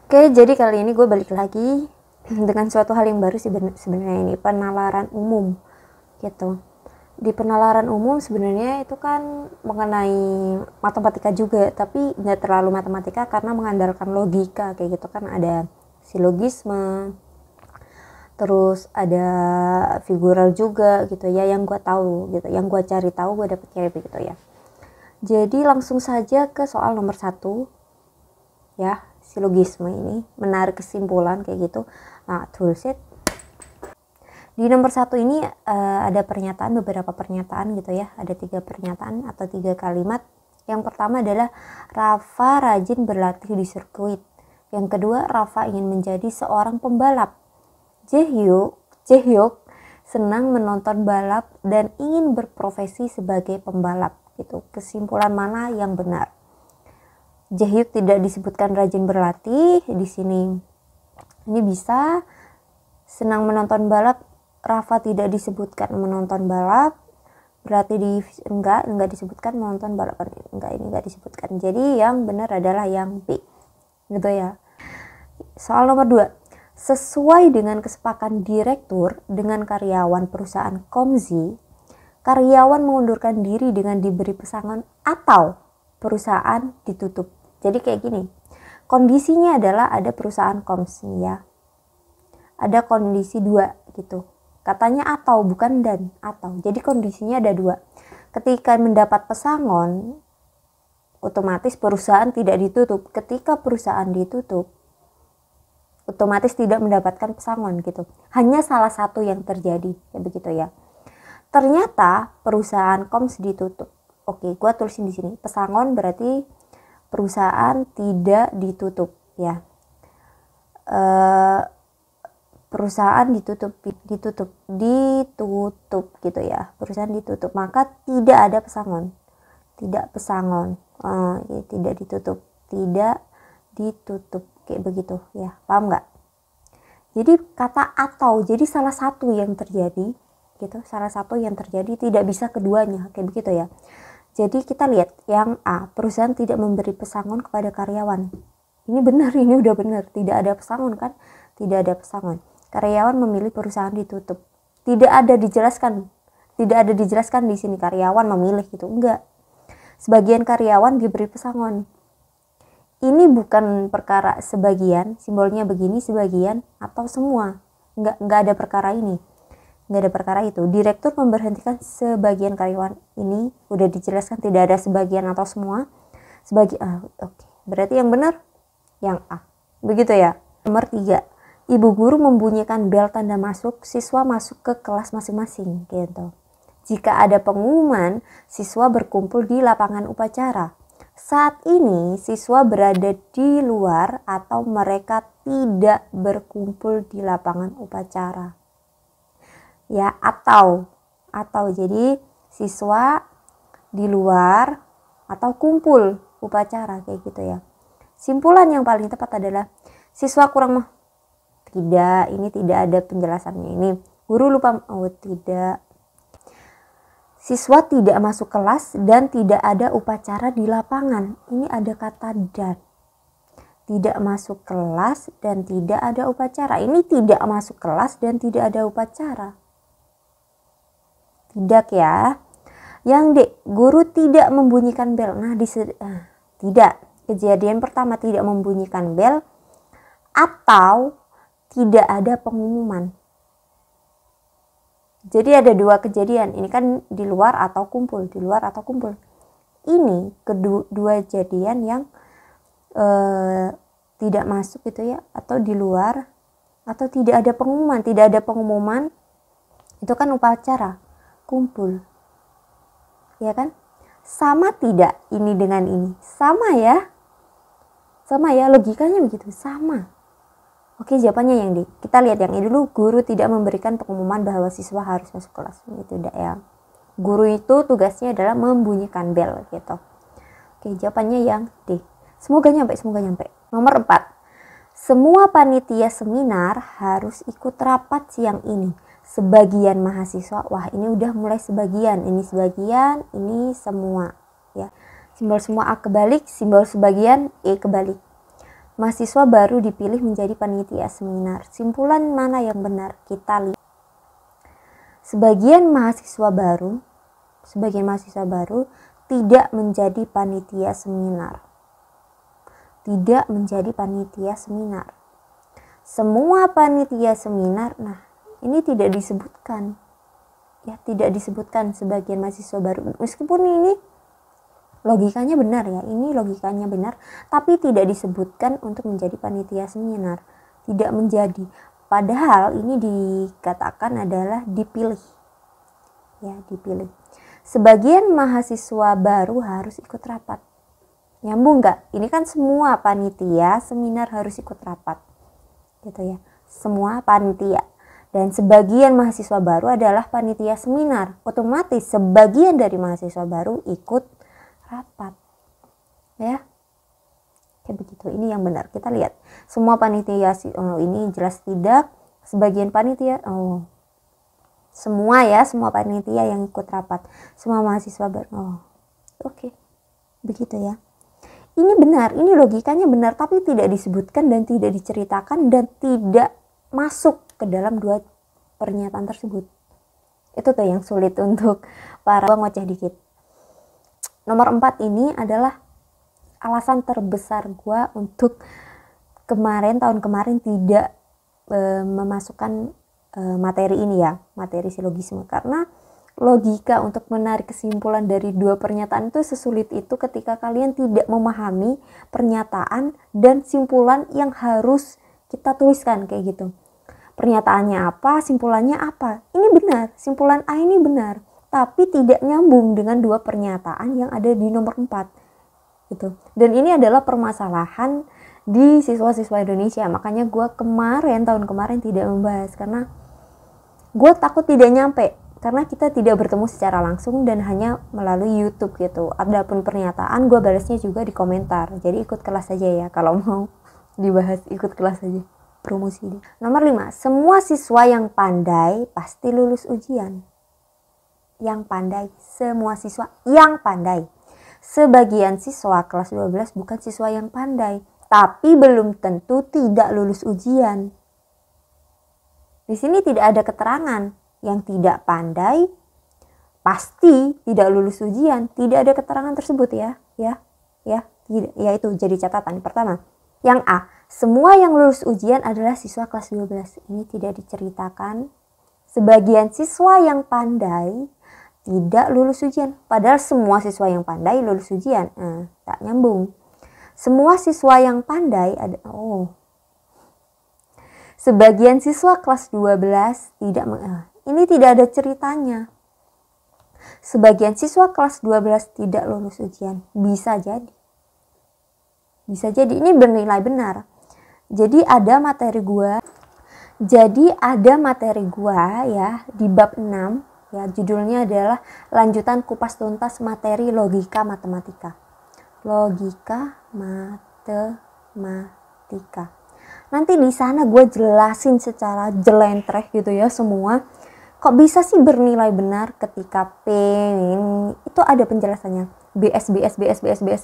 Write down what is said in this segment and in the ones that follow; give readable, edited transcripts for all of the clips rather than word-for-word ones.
Oke, jadi kali ini gue balik lagi dengan suatu hal yang baru sih sebenarnya, ini penalaran umum gitu. Di penalaran umum sebenarnya itu kan mengenai matematika juga, tapi nggak terlalu matematika karena mengandalkan logika kayak gitu kan. Ada silogisme, terus ada figural juga gitu ya, yang gue tahu gitu, yang gue cari tahu, gue dapet kayak begitu ya. Jadi langsung saja ke soal nomor 1 ya, silogisme ini menarik kesimpulan kayak gitu. Nah, toolset di nomor 1 ini ada beberapa pernyataan gitu ya, ada 3 pernyataan atau 3 kalimat. Yang pertama adalah Rafa rajin berlatih di sirkuit. Yang kedua, Rafa ingin menjadi seorang pembalap. Jaehyuk senang menonton balap dan ingin berprofesi sebagai pembalap gitu. Kesimpulan mana yang benar? Jaehyuk tidak disebutkan rajin berlatih di sini. Ini bisa. Senang menonton balap, Rafa tidak disebutkan menonton balap. Berarti enggak disebutkan menonton balap. Enggak disebutkan. Jadi yang benar adalah yang B. Gitu ya. Soal nomor 2. Sesuai dengan kesepakatan direktur dengan karyawan perusahaan Komzi, karyawan mengundurkan diri dengan diberi pesangon atau perusahaan ditutup. Jadi kayak gini, kondisinya adalah ada perusahaan Komzi ya, ada kondisi 2 gitu, katanya atau bukan dan, atau. Jadi kondisinya ada 2. Ketika mendapat pesangon, otomatis perusahaan tidak ditutup. Ketika perusahaan ditutup, otomatis tidak mendapatkan pesangon gitu. Hanya salah satu yang terjadi kayak begitu ya. Ternyata perusahaan Komzi ditutup. Oke, gue tulisin di sini. Pesangon berarti perusahaan tidak ditutup ya. Perusahaan ditutup gitu ya. Perusahaan ditutup, maka tidak ada pesangon. Tidak ditutup kayak begitu ya. Paham nggak? Jadi kata atau, jadi salah satu yang terjadi gitu, salah satu yang terjadi, tidak bisa keduanya kayak begitu ya. Jadi kita lihat yang A, perusahaan tidak memberi pesangon kepada karyawan. Ini benar, ini udah benar, tidak ada pesangon kan? Tidak ada pesangon. Karyawan memilih perusahaan ditutup. Tidak ada dijelaskan di sini karyawan memilih gitu, enggak. Sebagian karyawan diberi pesangon. Ini bukan perkara sebagian, simbolnya begini, sebagian atau semua. Enggak ada perkara ini. Nggak ada perkara itu. Direktur memberhentikan sebagian karyawan. Ini udah dijelaskan, tidak ada sebagian atau semua. Oke. Berarti yang benar yang A. Begitu ya. Nomor 3. Ibu guru membunyikan bel tanda masuk, siswa masuk ke kelas masing-masing gitu. Jika ada pengumuman, siswa berkumpul di lapangan upacara. Saat ini siswa berada di luar atau mereka tidak berkumpul di lapangan upacara. Ya, atau jadi siswa di luar atau kumpul upacara kayak gitu ya. Simpulan yang paling tepat adalah siswa kurang tidak, ini tidak ada penjelasannya. Ini guru lupa, tidak. Siswa tidak masuk kelas dan tidak ada upacara di lapangan. Ini ada kata dan. Tidak masuk kelas dan tidak ada upacara. Ini tidak masuk kelas dan tidak ada upacara. Tidak ya. Yang D, guru tidak membunyikan bel. Nah, tidak. Kejadian pertama tidak membunyikan bel atau tidak ada pengumuman. Jadi ada 2 kejadian. Ini kan di luar atau kumpul, Ini kedua kejadian yang tidak masuk gitu ya, atau di luar atau tidak ada pengumuman. Tidak ada pengumuman itu kan upacara, kumpul. Ya kan? Sama tidak ini dengan ini? Sama ya, logikanya begitu, sama. Oke, jawabannya yang D. Kita lihat yang ini dulu. Guru tidak memberikan pengumuman bahwa siswa harus masuk kelas. Itu tidak ya. Guru itu tugasnya adalah membunyikan bel gitu. Oke, jawabannya yang D. Semoga nyampe. Nomor 4. Semua panitia seminar harus ikut rapat siang ini. Sebagian mahasiswa, wah ini udah mulai sebagian, ini semua ya. Simbol semua A kebalik, simbol sebagian E kebalik. mahasiswa baru dipilih menjadi panitia seminar. Simpulan mana yang benar? Kita lihat. Sebagian mahasiswa baru tidak menjadi panitia seminar. Tidak menjadi panitia seminar. Semua panitia seminar, nah ini tidak disebutkan. Ya, tidak disebutkan sebagian mahasiswa baru. Meskipun ini logikanya benar ya, ini logikanya benar, tapi tidak disebutkan untuk menjadi panitia seminar. Tidak menjadi. Padahal ini dikatakan adalah dipilih. Ya, dipilih. Sebagian mahasiswa baru harus ikut rapat. Nyambung nggak? Ini kan semua panitia seminar harus ikut rapat. Gitu ya. Semua panitia. Dan sebagian mahasiswa baru adalah panitia seminar. Otomatis sebagian dari mahasiswa baru ikut rapat. Ya. Kayak begitu. Ini yang benar. Kita lihat. Semua panitia, ini jelas tidak. Sebagian panitia, semua ya, semua panitia yang ikut rapat. Semua mahasiswa baru. Oke. Begitu ya. Ini benar, ini logikanya benar, tapi tidak disebutkan dan tidak diceritakan dan tidak masuk ke dalam dua pernyataan tersebut. Itu tuh yang sulit untuk para ngoceh dikit. Nomor 4 ini adalah alasan terbesar gua untuk tahun kemarin tidak memasukkan materi ini ya, materi silogisme, karena logika untuk menarik kesimpulan dari dua pernyataan itu sesulit itu ketika kalian tidak memahami pernyataan dan simpulan yang harus kita tuliskan kayak gitu. Pernyataannya apa, simpulannya apa. Ini benar, simpulan A ini benar, tapi tidak nyambung dengan dua pernyataan yang ada di nomor 4 gitu. Dan ini adalah permasalahan di siswa-siswa Indonesia. Makanya gue tahun kemarin tidak membahas, karena gue takut tidak nyampe, karena kita tidak bertemu secara langsung dan hanya melalui YouTube gitu. Adapun pernyataan gue balasnya juga di komentar. Jadi ikut kelas aja ya kalau mau dibahas, ikut kelas aja. Promosi ini. Nomor 5, semua siswa yang pandai pasti lulus ujian. Yang pandai, semua siswa yang pandai. Sebagian siswa kelas 12 bukan siswa yang pandai, tapi belum tentu tidak lulus ujian. Di sini tidak ada keterangan. Yang tidak pandai pasti tidak lulus ujian. Tidak ada keterangan tersebut ya. Tidak. Ya itu jadi catatan pertama. Yang A, semua yang lulus ujian adalah siswa kelas 12. Ini tidak diceritakan. Sebagian siswa yang pandai tidak lulus ujian. Padahal semua siswa yang pandai lulus ujian. Tak nyambung. Semua siswa yang pandai sebagian siswa kelas 12 tidak ini tidak ada ceritanya. Sebagian siswa kelas 12 tidak lulus ujian. Bisa jadi. Ini bernilai benar. Jadi ada materi gua ya di bab 6 ya, judulnya adalah lanjutan kupas tuntas materi logika matematika. Logika matematika. Nanti di sana gue jelasin secara jelentreh gitu ya semua. Kok bisa sih bernilai benar ketika P itu ada penjelasannya. BS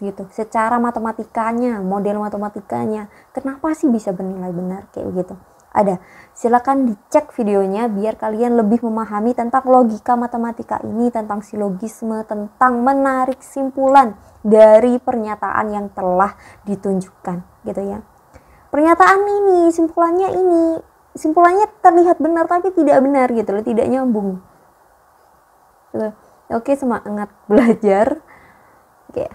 gitu. Secara matematikanya, model matematikanya. Kenapa sih bisa bernilai benar kayak begitu? Ada. Silakan dicek videonya biar kalian lebih memahami tentang logika matematika ini, tentang silogisme, tentang menarik simpulan dari pernyataan yang telah ditunjukkan gitu ya. Pernyataan ini, simpulannya terlihat benar tapi tidak benar gitu loh, tidak nyambung. Oke, semangat belajar. Oke.